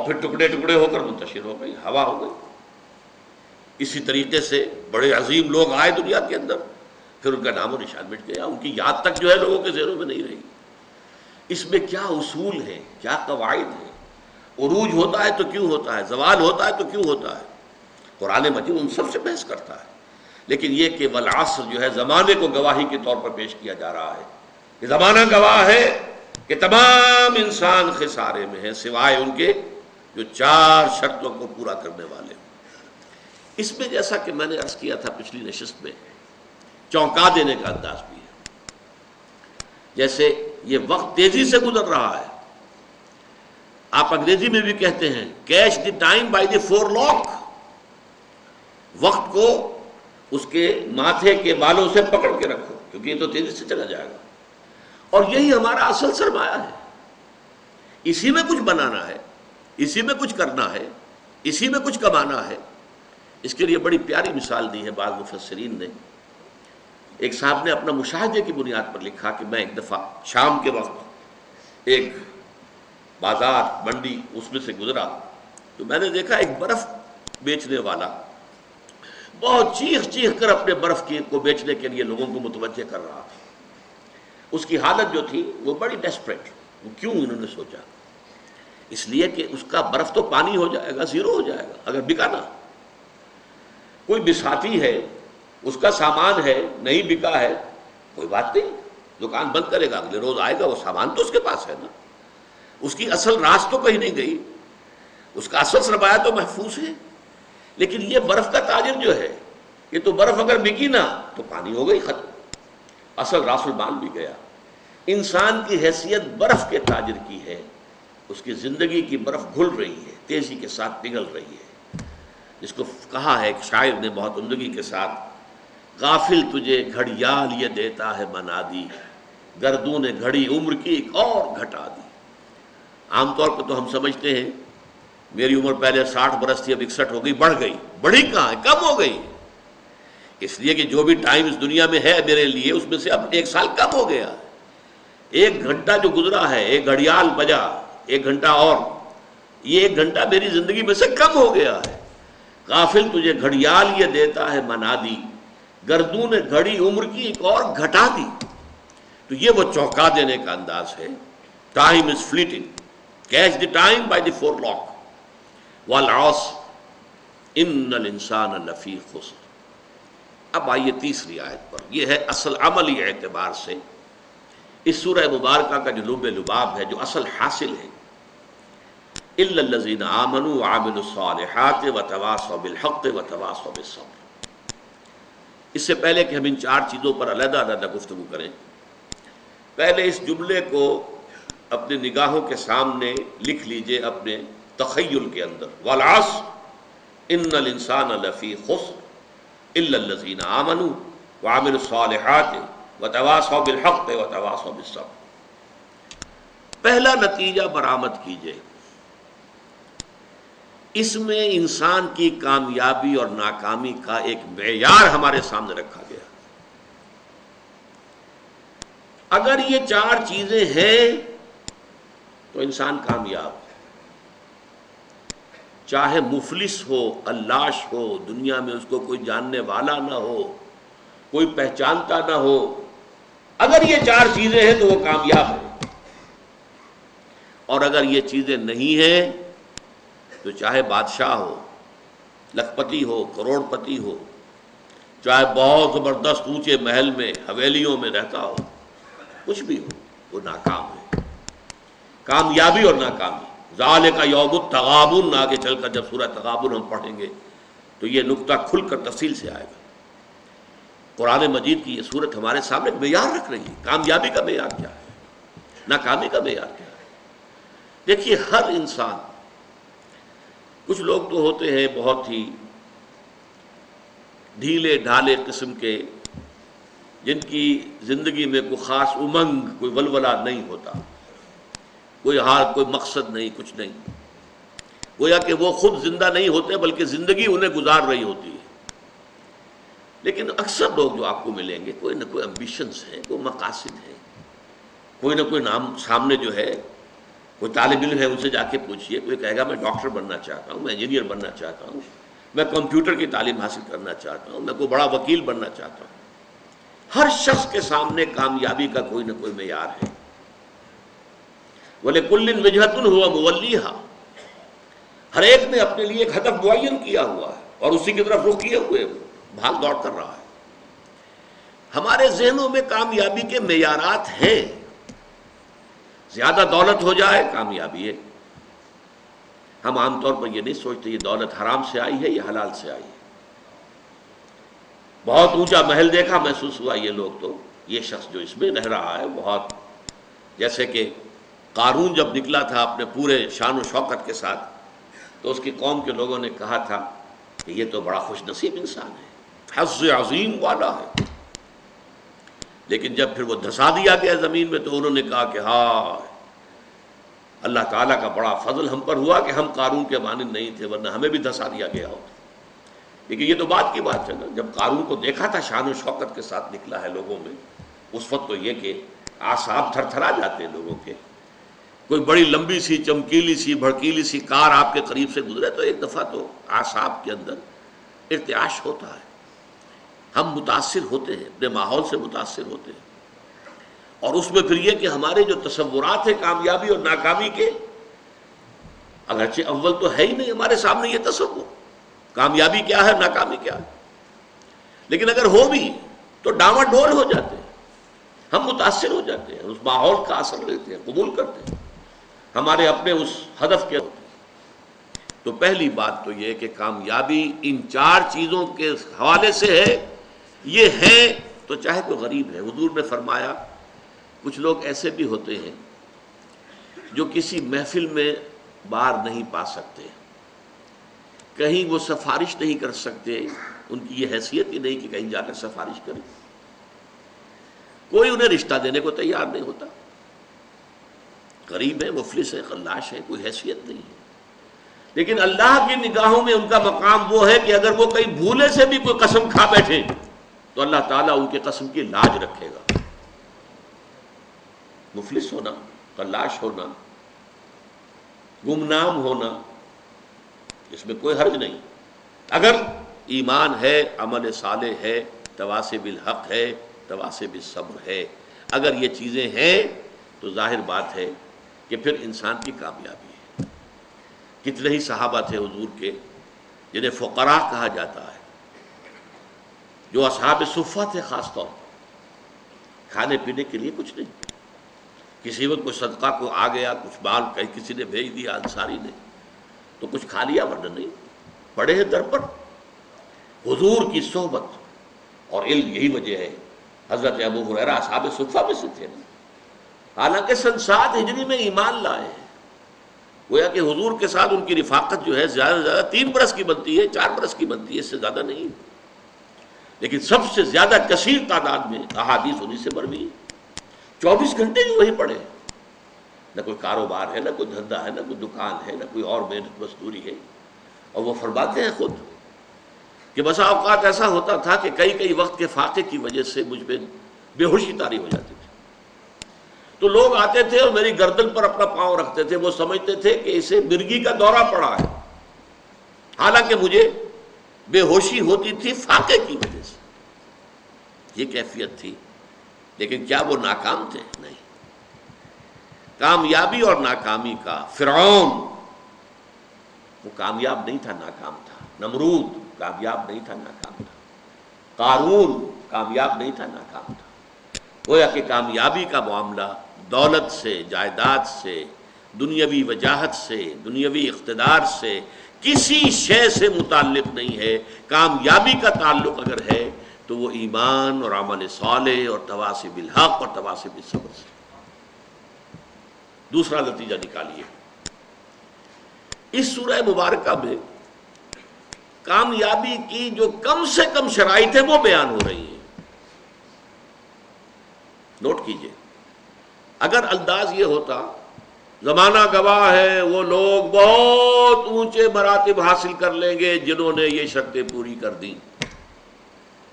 اور پھر ٹکڑے ٹکڑے ہو کر منتشر ہو گئی، ہوا ہو گئی۔ اسی طریقے سے بڑے عظیم لوگ آئے دنیا کے اندر، پھر ان کا نام و نشان مٹ گیا، ان کی یاد تک جو ہے لوگوں کے ذہنوں میں نہیں رہی۔ اس میں کیا اصول ہیں، کیا قواعد ہیں؟ عروج ہوتا ہے تو کیوں ہوتا ہے، زوال ہوتا ہے تو کیوں ہوتا ہے؟ قرآن مجید ان سب سے بحث کرتا ہے، لیکن یہ کہ والعصر جو ہے زمانے کو گواہی کے طور پر پیش کیا جا رہا ہے کہ زمانہ گواہ ہے کہ تمام انسان خسارے میں ہیں سوائے ان کے جو 4 شرطوں کو پورا کرنے والے ہیں۔ اس میں جیسا کہ میں نے عرض کیا تھا پچھلی نشست میں، چونکا دینے کا انداز بھی ہے۔ جیسے یہ وقت تیزی سے گزر رہا ہے، آپ انگریزی میں بھی کہتے ہیں catch the time by the forelock, وقت کو اس کے ماتھے کے بالوں سے پکڑ کے رکھو کیونکہ یہ تو تیزی سے چلا جائے گا، اور یہی ہمارا اصل سرمایہ ہے، اسی میں کچھ بنانا ہے، اسی میں کچھ کرنا ہے، اسی میں کچھ کمانا ہے۔ اس کے لیے بڑی پیاری مثال دی ہے بعض مفسرین نے۔ ایک صاحب نے اپنا مشاہدے کی بنیاد پر لکھا کہ میں ایک دفعہ شام کے وقت ایک بازار منڈی اس میں سے گزرا تو میں نے دیکھا ایک برف بیچنے والا بہت چیخ چیخ کر اپنے برف کو بیچنے کے لیے لوگوں کو متوجہ کر رہا تھا۔ اس کی حالت جو تھی وہ بڑی ڈیسپریٹ۔ وہ کیوں؟ انہوں نے سوچا اس لیے کہ اس کا برف تو پانی ہو جائے گا، زیرو ہو جائے گا اگر بکا نہ۔ کوئی بساتی ہے، اس کا سامان ہے، نہیں بکا ہے، کوئی بات نہیں، دکان بند کرے گا، اگلے روز آئے گا، وہ سامان تو اس کے پاس ہے نا، اس کی اصل راس تو کہیں نہیں گئی، اس کا اصل سرمایہ تو محفوظ ہے۔ لیکن یہ برف کا تاجر جو ہے، یہ تو برف اگر بکی نہ تو پانی ہو گئی، ختم، اصل راس المال بھی گیا۔ انسان کی حیثیت برف کے تاجر کی ہے، اس کی زندگی کی برف گھل رہی ہے، تیزی کے ساتھ پگھل رہی ہے۔ جس کو کہا ہے ایک شاعر نے بہت عمدگی کے ساتھ، غافل تجھے گھڑیال یہ دیتا ہے منادی، گردون گھڑی عمر کی ایک اور گھٹا دی۔ عام طور پہ تو ہم سمجھتے ہیں میری عمر پہلے 60 برس تھی، اب 61 ہو گئی، بڑھ گئی، بڑھی کہاں ہے، کم ہو گئی، اس لیے کہ جو بھی ٹائم اس دنیا میں ہے میرے لیے اس میں سے اب 1 سال کم ہو گیا۔ 1 گھنٹہ جو گزرا ہے، ایک گھڑیال بجا، 1 گھنٹہ اور، یہ 1 گھنٹہ میری زندگی میں سے کم ہو گیا ہے۔ غافل تجھے گھڑیال یہ دیتا ہے منادی، گردون گھڑی عمر کی ایک اور گھٹا دی۔ تو یہ وہ چونکا دینے کا انداز ہے۔ Time is fleeting, catch the time by the forelock, والعصر ان الانسان لفی خسر۔ اب آئیے تیسری آیت پر، یہ ہے اصل عملی اعتبار سے اس سورہ مبارکہ کا جو لب لباب ہے، جو اصل حاصل ہے، الا الذین آمنوا وعملوا الصالحات وتواصوا بالحق وتواصوا بالصبر۔ اس سے پہلے کہ ہم ان 4 چیزوں پر علیحدہ علیحدہ گفتگو کریں، پہلے اس جملے کو اپنی نگاہوں کے سامنے لکھ لیجئے، اپنے تخیل کے اندر، والعصر ان الانسان لفی خسر الا الذین آمنوا وعملوا الصالحات وتواصوا بالحق وتواصوا بالصبر۔ پہلا نتیجہ برآمد کیجئے، اس میں انسان کی کامیابی اور ناکامی کا ایک معیار ہمارے سامنے رکھا گیا۔ اگر یہ 4 چیزیں ہیں تو انسان کامیاب ہے، چاہے مفلس ہو، علاش ہو، دنیا میں اس کو کوئی جاننے والا نہ ہو، کوئی پہچانتا نہ ہو، اگر یہ 4 چیزیں ہیں تو وہ کامیاب ہے۔ اور اگر یہ چیزیں نہیں ہیں تو چاہے بادشاہ ہو، لکھ پتی ہو، کروڑ پتی ہو، چاہے بہت زبردست اونچے محل میں حویلیوں میں رہتا ہو، کچھ بھی ہو، وہ ناکام ہے۔ کامیابی اور ناکامی، ذالک یوم التغابن، آگے چل کر جب سورہ تغابن ہم پڑھیں گے تو یہ نقطہ کھل کر تفصیل سے آئے گا۔ قرآن مجید کی یہ صورت ہمارے سامنے ایک معیار رکھ رہی ہے، کامیابی کا معیار کیا ہے، ناکامی کا معیار کیا ہے۔ دیکھیے ہر انسان، کچھ لوگ تو ہوتے ہیں بہت ہی ڈھیلے ڈھالے قسم کے، جن کی زندگی میں کوئی خاص امنگ، کوئی ولولہ نہیں ہوتا، کوئی کوئی مقصد نہیں، کچھ نہیں، گویا کہ وہ خود زندہ نہیں ہوتے بلکہ زندگی انہیں گزار رہی ہوتی ہے۔ لیکن اکثر لوگ جو آپ کو ملیں گے، کوئی نہ کوئی امبیشنز ہیں، کوئی مقاصد ہیں، کوئی نہ کوئی نام سامنے جو ہے، کوئی طالب علم ہے ان سے جا کے پوچھئے، کوئی کہے گا میں ڈاکٹر بننا چاہتا ہوں، میں انجینئر بننا چاہتا ہوں، میں کمپیوٹر کی تعلیم حاصل کرنا چاہتا ہوں، میں کوئی بڑا وکیل بننا چاہتا ہوں۔ ہر شخص کے سامنے کامیابی کا کوئی نہ کوئی معیار ہے۔ وَلِكُلٍّ وِجْهَةٌ هُوَ مُوَلِّيهَا، ہر ایک نے اپنے لیے ایک ہدف معین کیا ہوا ہے اور اسی کی طرف رخ کیے ہوئے بھاگ دوڑ کر رہا ہے۔ ہمارے ذہنوں میں کامیابی کے معیارات ہیں۔ زیادہ دولت ہو جائے کامیابی ہے۔ ہم عام طور پر یہ نہیں سوچتے یہ دولت حرام سے آئی ہے یا حلال سے آئی ہے۔ بہت اونچا محل دیکھا، محسوس ہوا یہ لوگ تو یہ شخص جو اس میں رہ رہا ہے بہت، جیسے کہ قارون جب نکلا تھا اپنے پورے شان و شوکت کے ساتھ تو اس کی قوم کے لوگوں نے کہا تھا کہ یہ تو بڑا خوش نصیب انسان ہے، حظ عظیم والا ہے۔ لیکن جب پھر وہ دھسا دیا گیا زمین میں تو انہوں نے کہا کہ ہاں اللہ تعالیٰ کا بڑا فضل ہم پر ہوا کہ ہم قارون کے مانند نہیں تھے، ورنہ ہمیں بھی دھسا دیا گیا ہوتا۔ لیکن یہ تو بات کی بات ہے نا، جب قارون کو دیکھا تھا شان و شوکت کے ساتھ نکلا ہے لوگوں میں، اس وقت تو یہ کہ اعصاب تھر تھرا جاتے ہیں لوگوں کے۔ کوئی بڑی لمبی سی چمکیلی سی بھڑکیلی سی کار آپ کے قریب سے گزرے تو ایک دفعہ تو اعصاب کے اندر ارتعاش ہوتا ہے، ہم متاثر ہوتے ہیں، اپنے ماحول سے متاثر ہوتے ہیں۔ اور اس میں پھر یہ کہ ہمارے جو تصورات ہیں کامیابی اور ناکامی کے، اگرچہ اول تو ہے ہی نہیں ہمارے سامنے یہ تصور کامیابی کیا ہے ناکامی کیا ہے، لیکن اگر ہو بھی تو ڈاواں ڈول ہو جاتے ہیں، ہم متاثر ہو جاتے ہیں، اس ماحول کا اثر لیتے ہیں، قبول کرتے ہیں، ہمارے اپنے اس ہدف کے ہوتے ہیں۔ تو پہلی بات تو یہ کہ کامیابی ان چار چیزوں کے حوالے سے ہے، یہ ہے تو چاہے کوئی غریب ہے۔ حضور نے فرمایا کچھ لوگ ایسے بھی ہوتے ہیں جو کسی محفل میں بار نہیں پا سکتے، کہیں وہ سفارش نہیں کر سکتے، ان کی یہ حیثیت ہی نہیں کہ کہیں جا کر سفارش کریں، کوئی انہیں رشتہ دینے کو تیار نہیں ہوتا، غریب ہے، مفلس ہے، خلاش ہے، کوئی حیثیت نہیں ہے۔ لیکن اللہ کی نگاہوں میں ان کا مقام وہ ہے کہ اگر وہ کہیں بھولے سے بھی کوئی قسم کھا بیٹھے تو اللہ تعالیٰ ان کے قسم کی لاج رکھے گا۔ مفلس ہونا، خلاش ہونا، گمنام ہونا، اس میں کوئی حرج نہیں، اگر ایمان ہے، عمل صالح ہے، تواصی بالحق ہے، تواصی بالصبر ہے، اگر یہ چیزیں ہیں تو ظاہر بات ہے کہ پھر انسان کی کامیابی ہے۔ کتنے ہی صحابہ تھے حضور کے جنہیں فقراء کہا جاتا ہے، جو اصحاب صفہ تھے، خاص طور پر کھانے پینے کے لیے کچھ نہیں، کسی وقت کوئی صدقہ کو آ گیا، کچھ مال کسی نے بھیج دیا انصاری نے تو کچھ کھا لیا، ورنہ نہیں، پڑے ہیں در پر۔ حضور کی صحبت اور علم یہی وجہ ہے، حضرت ابو ہریرہ اصحاب صفہ میں سے تھے، حالانکہ سن 7 ہجری میں ایمان لائے ہیں، گویا کہ حضور کے ساتھ ان کی رفاقت جو ہے زیادہ سے زیادہ 3 برس کی بنتی ہے، 4 برس کی بنتی ہے، اس سے زیادہ نہیں، لیکن سب سے زیادہ کثیر تعداد میں احادیث انہی سے مروی، 24 گھنٹے بھی وہی پڑے، نہ کوئی کاروبار ہے، نہ کوئی دھندا ہے، نہ کوئی دکان ہے، نہ کوئی اور محنت مزدوری ہے۔ اور وہ فرماتے ہیں خود کہ بسا اوقات ایسا ہوتا تھا کہ کئی وقت کے فاقے کی وجہ سے مجھ پہ بے ہوشی طاری ہو جاتی تھی، تو لوگ آتے تھے اور میری گردن پر اپنا پاؤں رکھتے تھے، وہ سمجھتے تھے کہ اسے مرگی کا دورہ پڑا ہے، حالانکہ مجھے بے ہوشی ہوتی تھی فاقے کی وجہ سے، یہ کیفیت تھی۔ لیکن کیا وہ ناکام تھے؟ نہیں۔ کامیابی اور ناکامی کا فرعون وہ کامیاب نہیں تھا، ناکام تھا، نمرود کامیاب نہیں تھا، ناکام تھا، قارون کامیاب نہیں تھا، ناکام تھا۔ گویا کہ کامیابی کا معاملہ دولت سے، جائیداد سے، دنیاوی وجاہت سے، دنیاوی اقتدار سے، کسی شے سے متعلق نہیں ہے۔ کامیابی کا تعلق اگر ہے تو وہ ایمان اور عمل صالح اور تواصی بالحق اور تواصی بالصبر سے۔ دوسرا نتیجہ نکالیے، اس سورہ مبارکہ میں کامیابی کی جو کم سے کم شرائط ہیں وہ بیان ہو رہی ہیں۔ نوٹ کیجئے، اگر انداز یہ ہوتا زمانہ گواہ ہے وہ لوگ بہت اونچے مراتب حاصل کر لیں گے جنہوں نے یہ شرطیں پوری کر دیں،